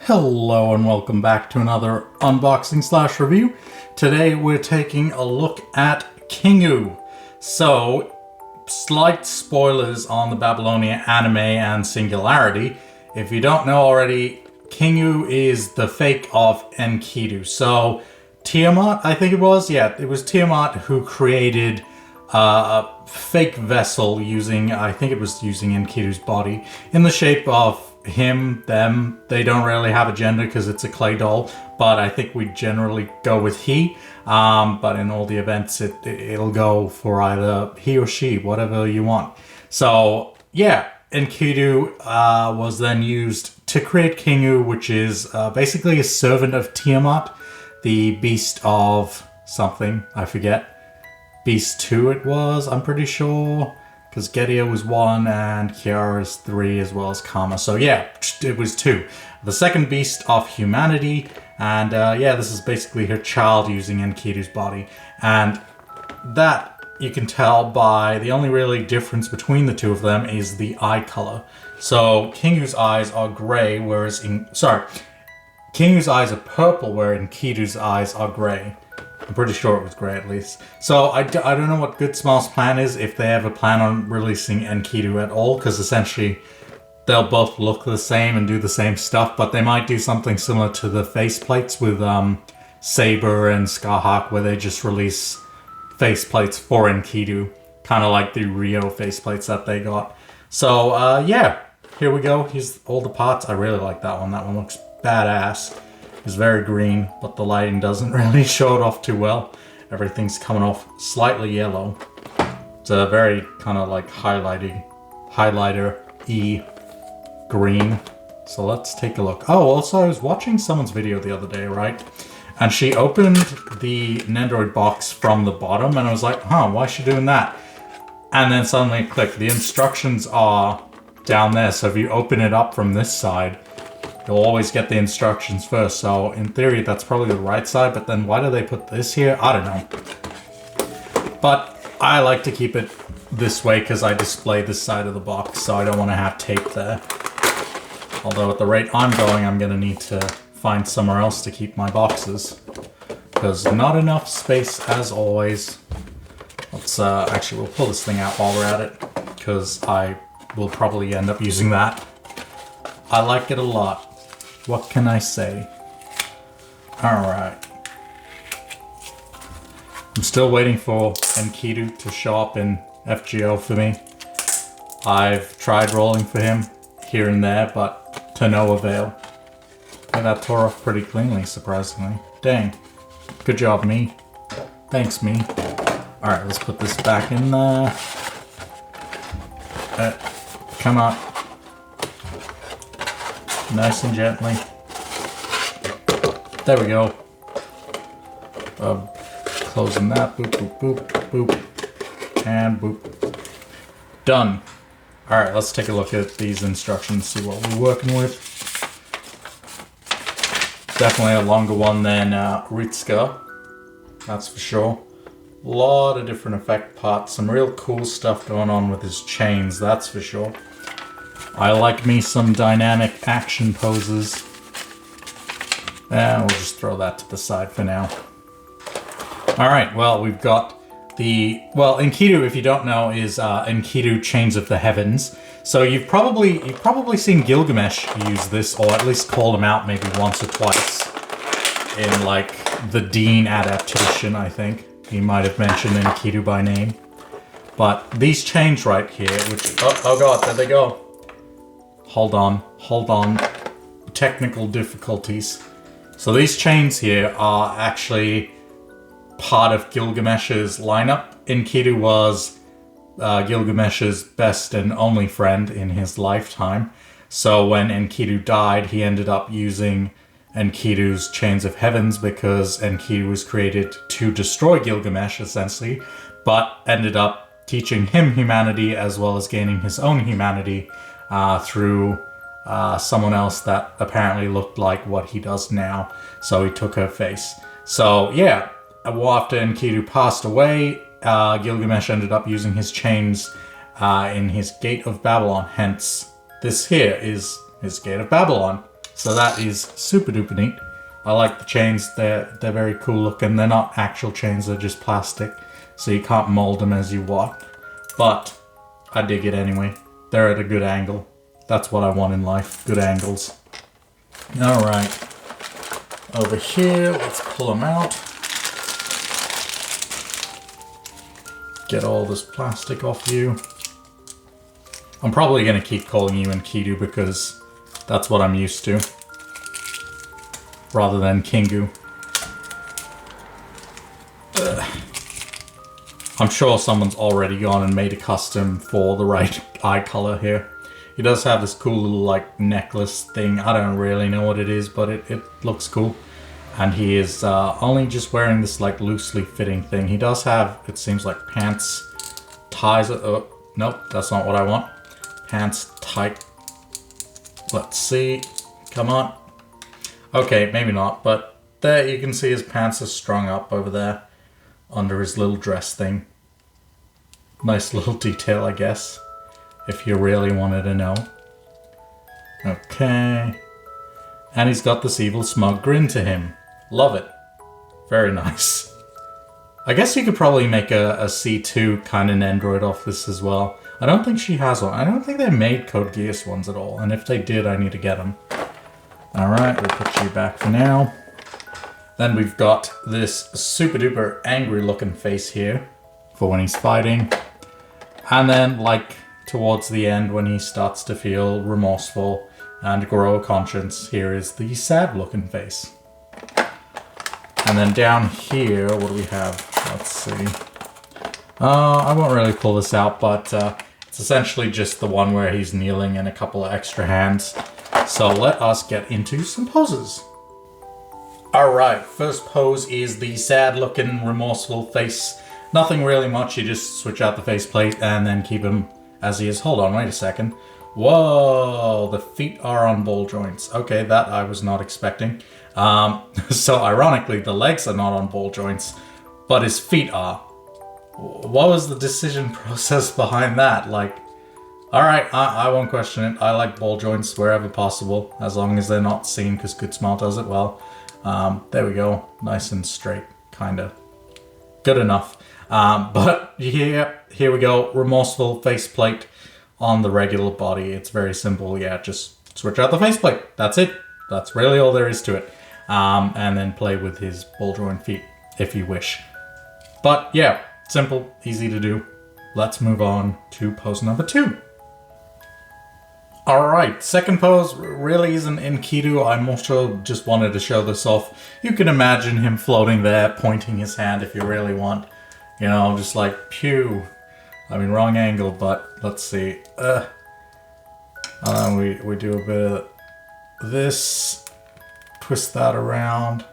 Hello and welcome back to another unboxing slash review. Today we're taking a look at Kingu. So, slight spoilers on the Babylonia anime and Singularity. If you don't know already, Kingu is the fake of Enkidu. So, Tiamat, I think it was? Yeah, it was Tiamat who created a fake vessel using, I think it was using Enkidu's body, in the shape of him, them. They don't really have a gender because it's a clay doll, but I think we generally go with he. But in all the events, it'll go for either he or she, whatever you want. So yeah, Enkidu was then used to create Kingu, which is basically a servant of Tiamat, the beast of something, I forget. Beast 2 it was, I'm pretty sure. Because Gedia was 1 and Kiara is 3 as well as Karma. So yeah, it was 2. The second beast of humanity. And yeah, this is basically her child using Enkidu's body. And that you can tell by the only really difference between the two of them is the eye color. So Kingu's eyes are gray, whereas Kingu's eyes are purple, where Enkidu's eyes are gray. I'm pretty sure it was grey at least. So I don't know what Good Small's plan is, if they ever plan on releasing Enkidu at all, because essentially they'll both look the same and do the same stuff, but they might do something similar to the faceplates with Saber and Scarhawk, where they just release faceplates for Enkidu, kind of like the Rio faceplates that they got. So yeah, here we go. Here's all the parts. I really like that one. That one looks badass. It's very green, but the lighting doesn't really show it off too well. Everything's coming off slightly yellow. It's a very kind of like highlighter-y green. So let's take a look. Oh, also I was watching someone's video the other day, right? And she opened the Nendoroid box from the bottom, and I was like, huh, why is she doing that? And then suddenly it clicked. The instructions are down there, so if you open it up from this side, you'll always get the instructions first. So in theory, that's probably the right side, but then why do they put this here? I don't know. But I like to keep it this way because I display this side of the box, so I don't want to have tape there. Although at the rate I'm going, I'm going to need to find somewhere else to keep my boxes, because not enough space as always. Let's actually, we'll pull this thing out while we're at it, because I will probably end up using that. I like it a lot. What can I say? Alright. I'm still waiting for Enkidu to show up in FGO for me. I've tried rolling for him here and there, but to no avail. And that tore off pretty cleanly, surprisingly. Dang. Good job, me. Thanks, me. Alright, let's put this back in there. Come on. Nice and gently. There we go. Closing that. Boop, boop, boop, boop. And boop. Done. Alright, let's take a look at these instructions, see what we're working with. Definitely a longer one than Ritsuka. That's for sure. A lot of different effect parts. Some real cool stuff going on with his chains, that's for sure. I like me some dynamic action poses. And we'll just throw that to the side for now. Alright, well, we've got the... Well, Enkidu, if you don't know, is Enkidu Chains of the Heavens. So you've probably seen Gilgamesh use this, or at least called him out maybe once or twice. In, like, the Dean adaptation, I think. He might have mentioned Enkidu by name. But these chains right here, which... Oh god, there they go. Hold on. Technical difficulties. So these chains here are actually part of Gilgamesh's lineup. Enkidu was Gilgamesh's best and only friend in his lifetime. So when Enkidu died, he ended up using Enkidu's Chains of Heavens because Enkidu was created to destroy Gilgamesh, essentially, but ended up teaching him humanity as well as gaining his own humanity through someone else that apparently looked like what he does now. So he took her face. So yeah, after Enkidu passed away, Gilgamesh ended up using his chains in his Gate of Babylon. Hence, this here is his Gate of Babylon. So that is super duper neat. I like the chains, they're very cool looking. They're not actual chains, they're just plastic. So you can't mold them as you want. But I dig it anyway. They're at a good angle. That's what I want in life, good angles. Alright. Over here, let's pull them out. Get all this plastic off you. I'm probably going to keep calling you Enkidu because that's what I'm used to. Rather than Kingu. I'm sure someone's already gone and made a custom for the right eye color here. He does have this cool little like necklace thing. I don't really know what it is, but it looks cool. And he is only just wearing this like loosely fitting thing. He does have, it seems like pants, ties. Oh, nope, that's not what I want. Pants tight. Let's see. Come on. Okay, maybe not, but there you can see his pants are strung up over there under his little dress thing. Nice little detail, I guess, if you really wanted to know. Okay. And he's got this evil smug grin to him. Love it. Very nice. I guess you could probably make a C2 kind of Nendoroid off this as well. I don't think she has one. I don't think they made Code Geass ones at all, and if they did, I need to get them. Alright, we'll put you back for now. Then we've got this super duper angry looking face here for when he's fighting. And then, like, towards the end when he starts to feel remorseful and grow a conscience, here is the sad looking face. And then down here, what do we have? Let's see. I won't really pull this out, but it's essentially just the one where he's kneeling and a couple of extra hands. So let us get into some poses. Alright, first pose is the sad looking remorseful face. Nothing really much, you just switch out the faceplate and then keep him as he is. Hold on, wait a second. Whoa, the feet are on ball joints. Okay, that I was not expecting. So ironically, the legs are not on ball joints, but his feet are. What was the decision process behind that? Like, alright, I won't question it. I like ball joints wherever possible, as long as they're not seen, because Good Smile does it well. There we go. Nice and straight, kinda. Good enough. But here we go. Remorseful faceplate on the regular body. It's very simple. Yeah, just switch out the faceplate. That's it. That's really all there is to it. And then play with his ball joint feet if you wish. But yeah, simple, easy to do. Let's move on to pose number 2. Alright, second pose really isn't Enkidu. I more so just wanted to show this off. You can imagine him floating there, pointing his hand if you really want. You know, just like, pew. I mean, wrong angle, but let's see. We do a bit of this. Twist that around.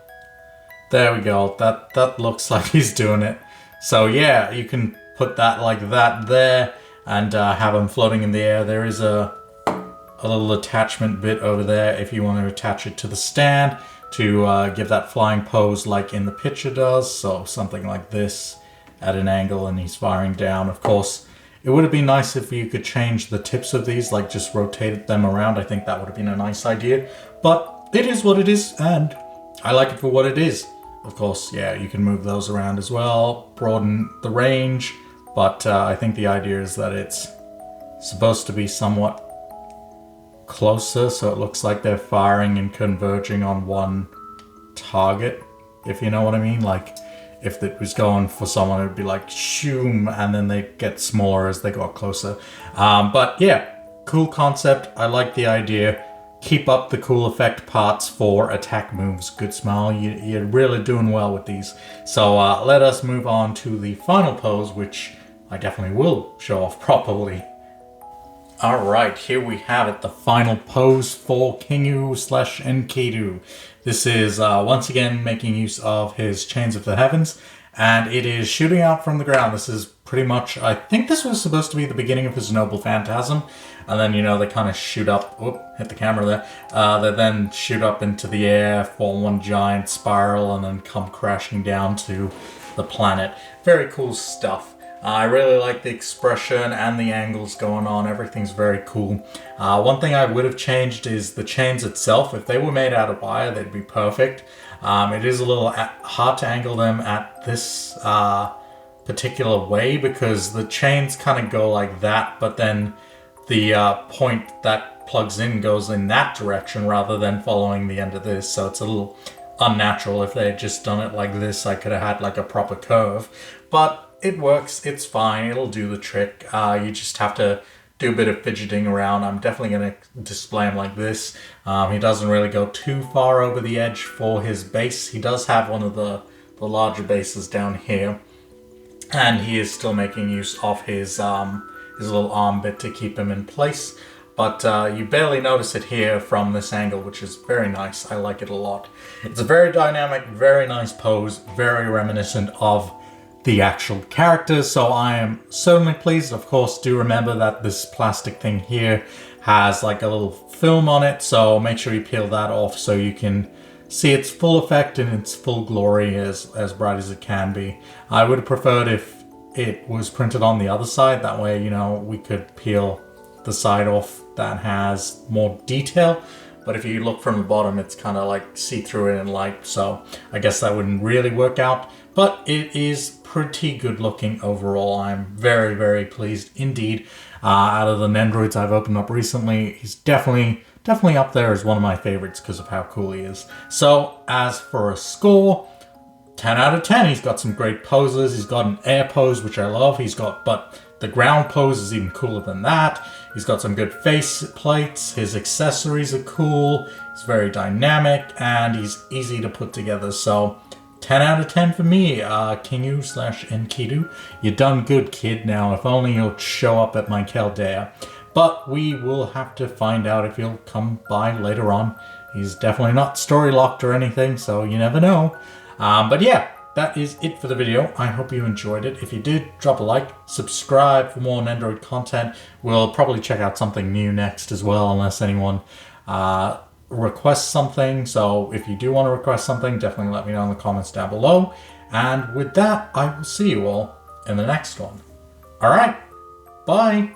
There we go. That looks like he's doing it. So yeah, you can put that like that there and have him floating in the air. There is a little attachment bit over there if you want to attach it to the stand to give that flying pose like in the picture does. So something like this at an angle and he's firing down. Of course, it would have been nice if you could change the tips of these, like just rotate them around. I think that would have been a nice idea, but it is what it is and I like it for what it is. Of course, yeah, you can move those around as well, broaden the range, but I think the idea is that it's supposed to be somewhat closer, so it looks like they're firing and converging on one target, if you know what I mean. Like, if it was going for someone, it would be like, shoom, and then they get smaller as they got closer. But yeah, cool concept. I like the idea. Keep up the cool effect parts for attack moves. Good Smile, you're really doing well with these. So let us move on to the final pose, which I definitely will show off properly. Alright, here we have it, the final pose for Kingu / Enkidu. This is once again making use of his Chains of the Heavens, and it is shooting out from the ground. This is pretty much, I think this was supposed to be the beginning of his Noble Phantasm, and then, you know, they kind of shoot up, whoop, hit the camera there, they then shoot up into the air, form one giant spiral, and then come crashing down to the planet. Very cool stuff. I really like the expression and the angles going on. Everything's very cool. One thing I would have changed is the chains itself. If they were made out of wire, they'd be perfect. It is a little hard to angle them at this particular way because the chains kind of go like that, but then the point that plugs in goes in that direction rather than following the end of this. So it's a little unnatural. If they had just done it like this, I could have had like a proper curve. But it works, it's fine, it'll do the trick. You just have to do a bit of fidgeting around. I'm definitely going to display him like this. He doesn't really go too far over the edge for his base. He does have one of the larger bases down here. And he is still making use of his little arm bit to keep him in place. But you barely notice it here from this angle, which is very nice. I like it a lot. It's a very dynamic, very nice pose, very reminiscent of the actual characters, so I am certainly pleased. Of course, do remember that this plastic thing here has like a little film on it, so make sure you peel that off so you can see its full effect and its full glory as bright as it can be. I would have preferred if it was printed on the other side, that way, you know, we could peel the side off that has more detail. But if you look from the bottom, it's kind of like see-through it in light, so I guess that wouldn't really work out. But it is pretty good looking overall. I'm very, very pleased indeed. Out of the Nendoroids I've opened up recently, he's definitely up there as one of my favorites because of how cool he is. So as for a score, 10 out of 10. He's got some great poses. He's got an air pose, which I love. But the ground pose is even cooler than that. He's got some good face plates. His accessories are cool. He's very dynamic and he's easy to put together. So 10 out of 10 for me, Kingu / Enkidu. You done good, kid. Now, if only you'll show up at my Caldea. But we will have to find out if he'll come by later on. He's definitely not story locked or anything, so you never know. But yeah, that is it for the video. I hope you enjoyed it. If you did, drop a like, subscribe for more Nendoroid content. We'll probably check out something new next as well, unless anyone request something. So if you do want to request something, definitely let me know in the comments down below. And with that, I will see you all in the next one. All right, bye.